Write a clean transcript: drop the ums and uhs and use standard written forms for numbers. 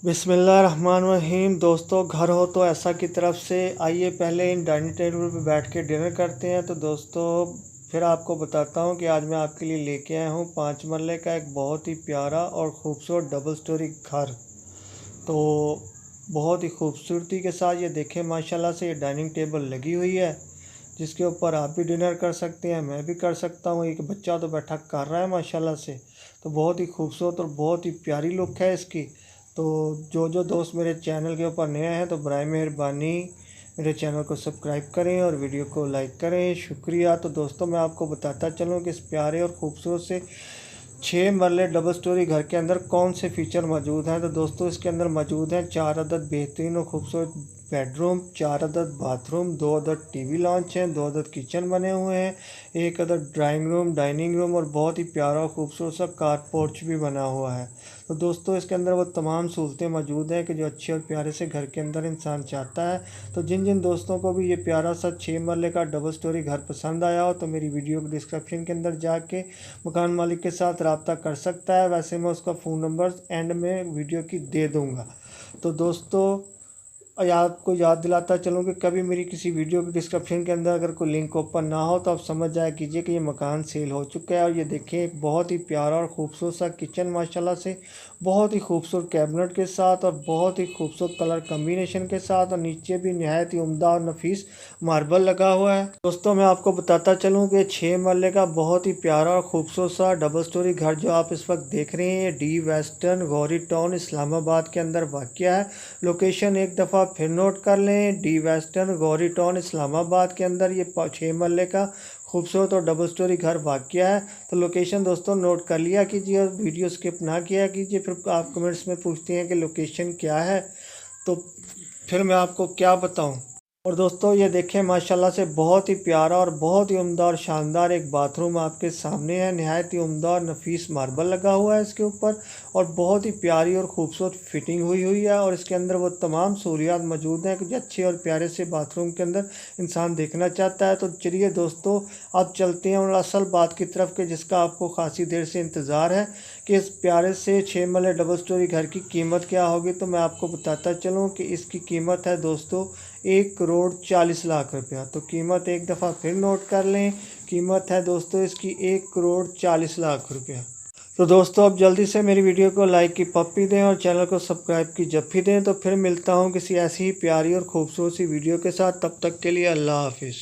बिस्मिल्लाहिर्रहमानिर्रहीम। दोस्तों, घर हो तो ऐसा की तरफ से आइए पहले इन डाइनिंग टेबल पर बैठ के डिनर करते हैं। तो दोस्तों, फिर आपको बताता हूँ कि आज मैं आपके लिए लेके आया हूँ 5 मरले का एक बहुत ही प्यारा और ख़ूबसूरत डबल स्टोरी घर। तो बहुत ही खूबसूरती के साथ ये देखें, माशाल्लाह से ये डाइनिंग टेबल लगी हुई है, जिसके ऊपर आप भी डिनर कर सकते हैं, मैं भी कर सकता हूँ। एक बच्चा तो बैठा कर रहा है माशाल्लाह से। तो बहुत ही खूबसूरत और बहुत ही प्यारी लुक है इसकी। तो जो दोस्त मेरे चैनल के ऊपर नए हैं तो बराए मेहरबानी मेरे चैनल को सब्सक्राइब करें और वीडियो को लाइक करें, शुक्रिया। तो दोस्तों, मैं आपको बताता चलूँ कि इस प्यारे और ख़ूबसूरत से 6 मरले डबल स्टोरी घर के अंदर कौन से फ़ीचर मौजूद हैं। तो दोस्तों, इसके अंदर मौजूद हैं 4 अदद बेहतरीन और ख़ूबसूरत बेडरूम, 4 अदद बाथरूम, 2 अदद टीवी लॉन्च हैं, 2 अदद किचन बने हुए हैं, 1 अदद ड्राइंग रूम, डाइनिंग रूम और बहुत ही प्यारा और ख़ूबसूरत सा कार पोर्च भी बना हुआ है। तो दोस्तों, इसके अंदर वो तमाम सहूलतें मौजूद हैं कि जो अच्छे और प्यारे से घर के अंदर इंसान चाहता है। तो जिन जिन दोस्तों को भी ये प्यारा सा 6 मरले का डबल स्टोरी घर पसंद आया हो तो मेरी वीडियो के डिस्क्रिप्शन के अंदर जाके मकान मालिक के साथ रब्ता कर सकता है। वैसे मैं उसका फ़ोन नंबर एंड में वीडियो की दे दूँगा। तो दोस्तों, आपको याद दिलाता चलूँ कि कभी मेरी किसी वीडियो के डिस्क्रिप्शन के अंदर अगर कोई लिंक ओपन ना हो तो आप समझ जाया कीजिए कि ये मकान सेल हो चुका है। और ये देखिए, एक बहुत ही प्यारा और ख़ूबसूरत सा किचन माशाल्लाह से, बहुत ही खूबसूरत कैबिनेट के साथ और बहुत ही खूबसूरत कलर कम्बिनेशन के साथ, और नीचे भी नहायत ही उम्दा और नफीस मार्बल लगा हुआ है। दोस्तों, मैं आपको बताता चलूँ कि 6 मरले का बहुत ही प्यारा और ख़ूबसूरत सा डबल स्टोरी घर जो आप इस वक्त देख रहे हैं, D western Gauri town Islamabad के अंदर वाक़या है। लोकेशन एक दफ़ा फिर नोट कर लें, D western Gauri town Islamabad के अंदर ये 6 मरले का खूबसूरत और डबल स्टोरी घर वाक़या है। तो लोकेशन दोस्तों नोट कर लिया कीजिए और वीडियो स्किप ना किया कीजिए। फिर आप कमेंट्स में पूछते हैं कि लोकेशन क्या है, तो फिर मैं आपको क्या बताऊं। और दोस्तों, ये देखें, माशाल्लाह से बहुत ही प्यारा और बहुत ही उम्दा और शानदार एक बाथरूम आपके सामने है। नहायत ही उम्दा और नफीस मार्बल लगा हुआ है इसके ऊपर, और बहुत ही प्यारी और ख़ूबसूरत फिटिंग हुई है। और इसके अंदर वो तमाम सहूलियात मौजूद हैं कि जो अच्छे और प्यारे से बाथरूम के अंदर इंसान देखना चाहता है। तो चलिए दोस्तों, अब चलते हैं और असल बात की तरफ के जिसका आपको खासी देर से इंतज़ार है कि इस प्यारे से 6 मरले डबल स्टोरी घर की कीमत क्या होगी। तो मैं आपको बताता चलूँ कि इसकी कीमत है दोस्तों 1,40,00,000 रुपया। तो कीमत एक दफ़ा फिर नोट कर लें, कीमत है दोस्तों इसकी 1,40,00,000 रुपया। तो दोस्तों, अब जल्दी से मेरी वीडियो को लाइक की पप्पी दें और चैनल को सब्सक्राइब की जप्फी दें। तो फिर मिलता हूँ किसी ऐसी ही प्यारी और ख़ूबसूरत सी वीडियो के साथ। तब तक के लिए अल्लाह हाफिज़।